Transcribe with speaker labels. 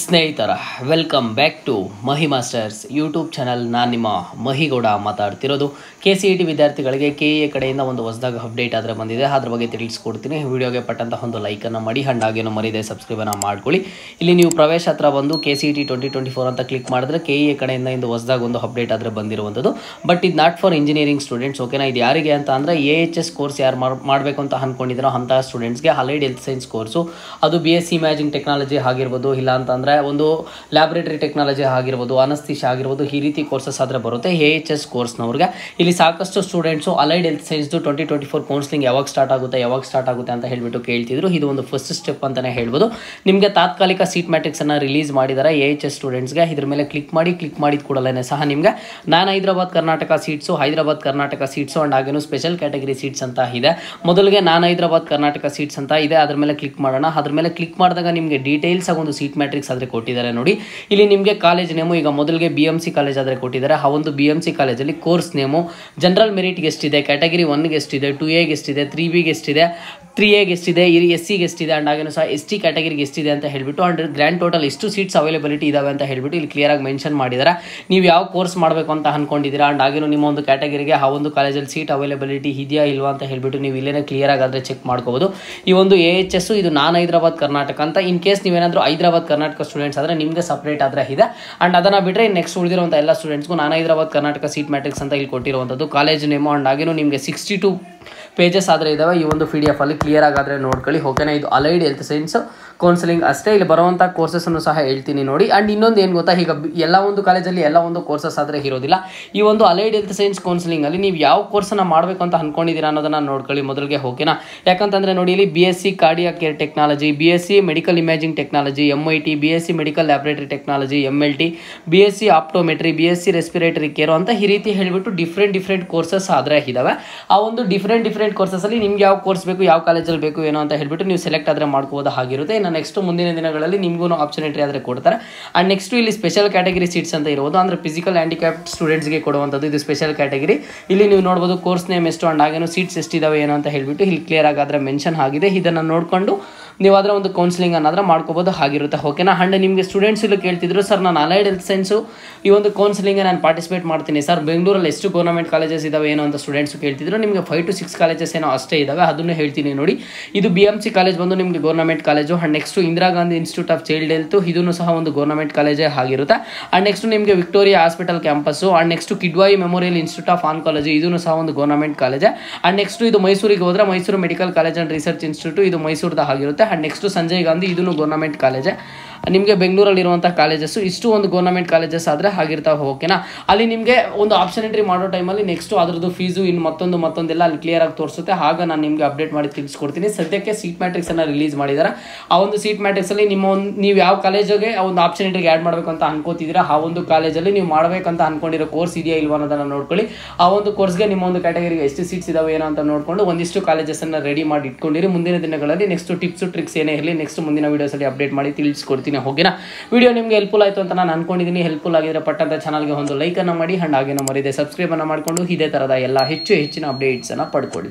Speaker 1: ಸ್ನೇಹಿತರ welcome back to Mahi masters YouTube channel. ನಾನು ನಿಮ್ಮ ಮಹಿಗೌಡ ಮಾತಾಡ್ತಿರೋದು. KCET ವಿದ್ಯಾರ್ಥಿಗಳಿಗೆ KEA ಕಡೆಯಿಂದ ಒಂದು ಹೊಸದಾಗಿ ಅಪ್ಡೇಟ್ ಆದರೆ ಬಂದಿದೆ, ಅದ್ರ ಬಗ್ಗೆ ತಿಳಿಸ್ಕೊಡ್ತೀನಿ. ವಿಡಿಯೋಗೆ ಪಟ್ಟಂತಹ ಒಂದು ಲೈಕನ್ನು ಮಾಡಿ, ಹಾಗೇನು ಮರಿದೆ ಸಬ್ಸ್ಕ್ರೈಬನ್ನು ಮಾಡ್ಕೊಳ್ಳಿ. ಇಲ್ಲಿ ನೀವು ಪ್ರವೇಶ ಹತ್ರ ಬಂದು KCET 2024 ಅಂತ ಕ್ಲಿಕ್ ಮಾಡಿದ್ರೆ KEA ಕಡೆಯಿಂದ ಇಂದು ಹೊಸದಾಗಿ ಒಂದು ಅಪ್ಡೇಟ್ ಆದರೆ ಬಂದಿರುವಂಥದ್ದು. ಬಟ್ ಇದು ನಾಟ್ ಫಾರ್ ಇಂಜಿನಿಯರಿಂಗ್ ಸ್ಟೂಡೆಂಟ್ಸ್, ಓಕೆನಾ. ಇದು ಯಾರಿಗೆ ಅಂತ ಅಂದರೆ AHS ಕೋರ್ಸ್ ಯಾರು ಮಾಡಬೇಕು ಅಂತ ಅಂದ್ಕೊಂಡಿದ್ದೀರೋ ಅಂತಹ ಸ್ಟೂಡೆಂಟ್ಸ್ಗೆ ಅಲೈಡ್ ಹೆಲ್ತ್ ಸೈನ್ಸ್ ಕೋರ್ಸು, ಅದು BSc ಇಮ್ಯಾಜಿಂಗ್ ಟೆಕ್ನಾಲಜಿ ಆಗಿರ್ಬೋದು, ಇಲ್ಲ ಅಂತಂದರೆ ಒಂದು ಲ್ಯಾಬ್ರೇಟರಿ ಟೆಕ್ನಾಲಜಿ ಆಗಿರ್ಬೋದು, ಅನಸ್ತೀಶಿಯಾ ಆಗಿರ್ಬೋದು, ಈ ರೀತಿ ಕೋರ್ಸಸ್ ಆದರೆ ಬರುತ್ತೆ AHS ಕೋರ್ಸ್ನವ್ರಿಗೆ. ಇಲ್ಲಿ ಸಾಕಷ್ಟು ಸ್ಟೂಡೆಂಟ್ಸು ಅಲೈಡ್ ಹೆಲ್ತ್ ಸೈನ್ಸ್ದು 2024 ಕೌನ್ಸಿಲಿಂಗ್ ಯಾವಾಗ ಸ್ಟಾರ್ಟ್ ಆಗುತ್ತೆ ಅಂತ ಹೇಳಿಬಿಟ್ಟು ಕೇಳ್ತಿದ್ರು. ಇದು ಒಂದು ಫಸ್ಟ್ ಸ್ಟೆಪ್ ಅಂತಲೇ ಹೇಳ್ಬೋದು. ನಿಮಗೆ ತಾತ್ಕಾಲಿಕ ಸೀಟ್ ಮ್ಯಾಟ್ರಿಕ್ಸನ್ನು ರಿಲೀಸ್ ಮಾಡಿದ್ದಾರೆ AHS ಸ್ಟೂಡೆಂಟ್ಸ್ಗೆ. ಇದ್ರ ಮೇಲೆ ಕ್ಲಿಕ್ ಮಾಡಿದ ಕೂಡಲೇ ಸಹ ನಿಮಗೆ ನಾನ್ ಹೈದರಾಬಾದ್ ಕರ್ನಾಟಕ ಸೀಟ್ಸು ಆ್ಯಂಡ್ ಹಾಗೇನು ಸ್ಪೆಷಲ್ ಕ್ಯಾಟಗರಿ ಸೀಟ್ಸ್ ಅಂತ ಇದೆ. ಮೊದಲಿಗೆ ನಾನ್ ಹೈದರಾಬಾದ್ ಕರ್ನಾಟಕ ಸೀಟ್ಸ್ ಅಂತ ಇದೆ, ಅದ್ರ ಮೇಲೆ ಕ್ಲಿಕ್ ಮಾಡೋಣ. ಅದ್ರ ಮೇಲೆ ಕ್ಲಿಕ್ ಮಾಡಿದಾಗ ನಿಮಗೆ ಡೀಟೇಲ್ಸ್ ಆಗಿ ಒಂದು ಸೀಟ್ ಮ್ಯಾಟ್ರಿಕ್ಸ್ ಆದರೆ ಕೊಟ್ಟಿದ್ದಾರೆ ನೋಡಿ. ಇಲ್ಲಿ ನಿಮಗೆ ಕಾಲೇಜ್ ನೇಮು, ಈಗ ಮೊದಲಿಗೆ BMC ಕಾಲೇಜ್ ಆದರೆ ಕೊಟ್ಟಿದ್ದಾರೆ. ಆ ಒಂದು BMC ಕಾಲೇಜಲ್ಲಿ ಕೋರ್ಸ್ ನೇಮು, ಜನರಲ್ ಮೆರಿಟ್ಗೆ ಎಷ್ಟಿದೆ, ಕ್ಯಾಟಗರಿ 1ಗೆ ಎಷ್ಟಿದೆ, 2Aಗೆ ಎಷ್ಟಿದೆ, 3Bಗೆ ಎಷ್ಟಿದೆ, 3Aಗೆ ಎಷ್ಟಿದೆ, SCಗೆ ಎಷ್ಟಿದೆ, ಆ್ಯಂಡ್ ಹಾಗೇನು ಸಹ ST ಕ್ಯಾಟಗರಿಗೆ ಎಷ್ಟಿದೆ ಅಂತ ಹೇಳಿಬಿಟ್ಟು, ಆ್ಯಂಡ್ ಗ್ರ್ಯಾಂಡ್ ಟೋಟಲ್ ಎಷ್ಟು ಸೀಟ್ಸ್ ಅವೈಲೇಬಿಲಿಟಿ ಇದಾವೆ ಅಂತ ಹೇಳಿಬಿಟ್ಟು ಇಲ್ಲಿ ಕ್ಲಿಯರಾಗಿ ಮೆನ್ಷನ್ ಮಾಡಿದ್ದಾರೆ. ನೀವು ಯಾವ ಕೋರ್ಸ್ ಮಾಡಬೇಕು ಅಂತ ಅಂದ್ಕೊಂಡಿದ್ದೀರಾ, ಆ್ಯಂಡ್ ಹಾಗೇನು ನಿಮ್ಮ ಒಂದು ಕ್ಯಾಟಗರಿಗೆ ಆ ಒಂದು ಕಾಲೇಜಲ್ಲಿ ಸೀಟ್ ಅವೈಲೇಬಿಲಿಟಿ ಇದೆಯಾ ಇಲ್ವಾ ಅಂತ ಹೇಳಿಬಿಟ್ಟು ನೀವು ಇಲ್ಲೇ ಕ್ಲಿಯರಾಗಿ ಆದರೆ ಚೆಕ್ ಮಾಡ್ಕೋಬೋದು. ಈ ಒಂದು AHS ಇದು ನಾನ್ ಹೈದರಾಬಾದ್ ಕರ್ನಾಟಕ ಅಂತ. ಇನ್ ಕೇಸ್ ನೀವೇನಾದರೂ ಹೈದರಾಬಾದ್ ಕರ್ನಾಟಕ ಸ್ಟೂಡೆಂಟ್ಸ್ ಆದರೆ ನಿಮಗೆ ಸಪ್ರೇಟ್ ಆದರೆ ಇದೆ. ಆ್ಯಂಡ್ ಅದನ್ನು ಬಿಟ್ಟರೆ ನೆಕ್ಸ್ಟ್ ಉಳಿದಿರುವಂಥ ಎಲ್ಲ ಸ್ಟೂಡೆಂಟ್ಸ್ಗೂ ನಾನ್ ಹೈದರಾಬಾದ್ ಕರ್ನಾಟಕ ಸೀಟ್ ಮ್ಯಾಟ್ರಿಕ್ಸ್ ಅಂತ ಇಲ್ಲಿ ಕೊಟ್ಟಿರುವಂಥದ್ದು ಕಾಲೇಜ್ ನೇಮು, ಆ್ಯಂಡ್ ಹಾಗೇನು ನಿಮಗೆ 62 ಪೇಜಸ್ ಆದರೆ ಇದ್ದಾವೆ ಈ ಒಂದು PDF ಅಲ್ಲಿ. ಕ್ಲಿಯರ್ ಆಗಾದರೆ ನೋಡ್ಕೊಳ್ಳಿ, ಓಕೆನಾ. ಇದು ಅಲೈಡ್ ಹೆಲ್ತ್ ಸೈನ್ಸ್ ಕೌನ್ಸಿಲಿಂಗ್ ಅಷ್ಟೇ. ಇಲ್ಲಿ ಬರುವಂಥ ಕೋರ್ಸಸ್ಸನ್ನು ಸಹ ಹೇಳ್ತೀನಿ ನೋಡಿ. ಆ್ಯಂಡ್ ಇನ್ನೊಂದು ಏನು ಗೊತ್ತಾ, ಈಗ ಎಲ್ಲ ಒಂದು ಕಾಲೇಜಲ್ಲಿ ಎಲ್ಲ ಒಂದು ಕೋರ್ಸಸ್ ಆದರೆ ಇರೋದಿಲ್ಲ. ಈ ಒಂದು ಅಲೈಡ್ ಹೆಲ್ತ್ ಸೈನ್ಸ್ ಕೌನ್ಸಿಲಿಂಗಲ್ಲಿ ನೀವು ಯಾವ ಕೋರ್ಸನ್ನು ಮಾಡಬೇಕು ಅಂತ ಅಂದ್ಕೊಂಡಿದ್ದೀರಾ ಅನ್ನೋದನ್ನು ನೋಡ್ಕೊಳ್ಳಿ ಮೊದಲಿಗೆ, ಓಕೆನಾ. ಯಾಕಂತಂದರೆ ನೋಡಿ, ಇಲ್ಲಿ BSc cardiac care technology, BSc medical imaging technology MIT, BSc medical laboratory technology MLT, BSc optometry, BSc respiratory care ಅಂತ ಈ ರೀತಿ ಹೇಳಿಬಿಟ್ಟು ಡಿಫ್ರೆಂಟ್ ಕೋರ್ಸಸ್ ಆದರೆ ಇದ್ದಾವೆ. ಆ ಒಂದು ಡಿಫ್ರೆಂಟ್ ಕೋರ್ಸಸಲ್ಲಿ ನಿಮ್ಗೆ ಯಾವ ಕೋರ್ಸ್ ಬೇಕು, ಯಾವ ಕಾಲೇಜಲ್ಲಿ ಬೇಕು ಏನೋ ಅಂತ ಹೇಳ್ಬಿಟ್ಟು ನೀವು ಸೆಲೆಕ್ಟ್ ಆದರೆ ಮಾಡ್ಕೋಬೋದು ಆಗಿರುತ್ತೆ. ಇನ್ನು ನೆಕ್ಸ್ಟ್ ಮುಂದಿನ ದಿನಗಳಲ್ಲಿ ನಿಮಗೂ ಆಪ್ಷನಿಟಿ ಆದರೆ ಕೊಡ್ತಾರೆ. ಆ್ಯಂಡ್ ನೆಕ್ಸ್ಟ್ ಇಲ್ಲಿ ಸ್ಪೆಷಲ್ ಕ್ಯಾಟಗರಿ ಸೀಟ್ಸ್ ಅಂತ ಇರೋದು, ಅಂದರೆ ಫಿಸಿಕಲ್ ಹ್ಯಾಂಡಿಕ್ಯಾಪ್ಡ್ ಸ್ಟೂಡೆಂಟ್ಸ್ಗೆ ಕೊಡುವಂಥದ್ದು. ಇದು ಸ್ಪೆಷಲ್ ಕ್ಯಾಟಗರಿ. ಇಲ್ಲಿ ನೀವು ನೋಡ್ಬೋದು ಕೋರ್ಸ್ ನೇಮ್ ಎಷ್ಟು, ಆ್ಯಂಡ್ ಹಾಗೇನು ಸೀಟ್ಸ್ ಎಷ್ಟಿದಾವೆ ಏನೋ ಅಂತ ಹೇಳ್ಬಿಟ್ಟು ಇಲ್ಲಿ ಕ್ಲಿಯರ್ ಆಗಾದರೆ ಮೆನ್ಷನ್ ಆಗಿದೆ. ಇದನ್ನು ನೋಡಿಕೊಂಡು ನೀವು ಅದರ ಒಂದು ಕೌನ್ಸಿಲಿಂಗ್ ಅನ್ನಾದ್ರೆ ಮಾಡ್ಕೋಬೋದು ಆಗಿರುತ್ತೆ, ಓಕೆನಾ. ಆ್ಯಂಡ್ ನಿಮಗೆ ಸ್ಟೂಡೆಂಟ್ಸ್ ಇಲ್ಲಿ ಕೇಳ್ತಿದ್ರು, ಸರ್ ನಾನು ಅಲೈಡ್ ಹೆಲ್ತ್ ಸೈನ್ಸು ಈ ಒಂದು ಕೌನ್ಸಿಲಿಂಗ್ ನಾನು ಪಾರ್ಟಿಸಿಪೇಟ್ ಮಾಡ್ತೀನಿ ಸರ್, ಬೆಂಗಳೂರಲ್ಲಿ ಎಷ್ಟು ಗೌರ್ಮೆಂಟ್ ಕಾಲೇಜಸ್ ಇದಾವೆ ಏನೋ ಅಂತ ಸ್ಟೂಡೆಂಟ್ಸು ಕೇಳ್ತಿದ್ರು. ನಿಮಗೆ 5 to 6 ಕಾಲೇಜಸ್ ಏನೋ ಅಷ್ಟೇ ಇದ್ದಾವೆ, ಅದನ್ನು ಹೇಳ್ತೀನಿ ನೋಡಿ. ಇದು BMC ಕಾಲೇಜ್ ಬಂದು ನಿಮಗೆ government college. And next Indira Gandhi institute of child health, ಇದನ್ನು ಸಹ ಒಂದು ಗೌರ್ಮೆಂಟ್ ಕಾಲೇಜೇ ಆಗಿರುತ್ತೆ. ಆ್ಯಂಡ್ ನೆಕ್ಸ್ಟ್ ನಿಮಗೆ Victoria hospital campus, and next Kidwai memorial institute of oncology, ಇದನ್ನು ಸಹ ಒಂದು ಗೌರ್ಮೆಂಟ್ ಕಾಲೇಜೇ. ಆ್ಯಂಡ್ ನೆಕ್ಸ್ಟ್ ಇದು ಮೈಸೂರಿಗೆ ಹೋದರೆ Mysuru medical college and research institute, ಇದು ಮೈಸೂರದ ಆಗಿರುತ್ತೆ. ಆ್ಯಂಡ್ ನೆಕ್ಸ್ಟ್ ಸಂಜಯ್ ಗಾಂಧಿ, ಇದನ್ನು ಗೌರ್ಮೆಂಟ್ ಕಾಲೇಜೇ. ನಿಮಗೆ ಬೆಂಗಳೂರಲ್ಲಿರುವಂಥ ಕಾಲೇಜಸ್ಸು ಇಷ್ಟು ಒಂದು ಗೌರ್ಮೆಂಟ್ ಕಾಲೇಜಸ್ ಆದರೆ ಆಗಿರ್ತಾವೆ, ಓಕೆನಾ. ಅಲ್ಲಿ ನಿಮಗೆ ಒಂದು ಆಪ್ಷನ್ ಎಂಟ್ರಿ ಮಾಡೋ ಟೈಮಲ್ಲಿ ನೆಕ್ಸ್ಟು ಅದರದ್ದು ಫೀಸು ಇನ್ನು ಮತ್ತೊಂದೆಲ್ಲ ಅಲ್ಲಿ ಕ್ಲಿಯರಾಗಿ ತೋರಿಸುತ್ತೆ. ಆಗ ನಾನು ನಿಮಗೆ ಅಪ್ಡೇಟ್ ಮಾಡಿ ತಿಳಿಸ್ಕೊಡ್ತೀನಿ. ಸದ್ಯಕ್ಕೆ ಸೀಟ್ ಮ್ಯಾಟ್ರಿಕ್ಸನ್ನು ರಿಲೀಸ್ ಮಾಡಿದ್ದಾರೆ. ಆ ಒಂದು ಸೀಟ್ ಮ್ಯಾಟ್ರಿಕ್ಸಲ್ಲಿ ನೀವು ಯಾವ ಕಾಲೇಜಿಗೆ ಆ ಒಂದು ಆಪ್ಷನ್ ಎಂಟ್ರಿಗೆ ಆ್ಯಡ್ ಮಾಡಬೇಕು ಅಂತ ಅನ್ಕೋತಿದ್ದೀರಾ, ಆ ಒಂದು ಕಾಲೇಜಲ್ಲಿ ನೀವು ಮಾಡಬೇಕಂತ ಅಂದ್ಕೊಂಡಿರೋ ಕೋರ್ಸ್ ಇದೆಯಾ ಇಲ್ವಾ ಅನ್ನೋದನ್ನು ನೋಡ್ಕೊಳ್ಳಿ. ಆ ಒಂದು ಕೋರ್ಸ್ಗೆ ನಿಮ್ಮ ಒಂದು ಕ್ಯಾಟಗರಿಗೆ ಎಷ್ಟು ಸೀಟ್ಸ್ ಇದಾವೆ ಏನೋ ಅಂತ ನೋಡಿಕೊಂಡು ಒಂದಿಷ್ಟು ಕಾಲೇಜಸನ್ನು ರೆಡಿ ಮಾಡಿ ಇಟ್ಕೊಂಡಿರಿ. ಮುಂದಿನ ದಿನಗಳಲ್ಲಿ ನೆಕ್ಸ್ಟ್ ಟಿಪ್ಸು ಟ್ರಿಕ್ಸ್ ಏನೇ ಇರಲಿ ನೆಕ್ಸ್ಟ್ ಮುಂದಿನ ವೀಡಿಯೋಸಲ್ಲಿ ಅಪ್ಡೇಟ್ ಮಾಡಿ ತಿಳಿಸ್ಕೊಡ್ತೀನಿ, ಓಕೆನಾ. ವಿಡಿಯೋ ನಿಮಗೆ ಹೆಲ್ಪ್ಫುಲ್ ಆಯಿತು ಅಂತ ನಾನು ಅನ್ಕೊಂಡಿದ್ದೀನಿ. ಹೆಲ್ಪ್ಫುಲ್ ಆಗಿದ್ರೆ ಪಟ್ಟಂತ ಚಾನಲ್ಗೆ ಒಂದು ಲೈಕನ್ನು ಮಾಡಿ, ಆ್ಯಂಡ್ ಹಾಗೇನು ಮರಿದೆ ಸಬ್ಸ್ಕ್ರೈಬನ್ನು ಮಾಡಿಕೊಂಡು ಇದೇ ಥರದ ಎಲ್ಲ ಹೆಚ್ಚಿನ ಅಪ್ಡೇಟ್ಸನ್ನು ಪಡ್ಕೊಳ್ಳಿ.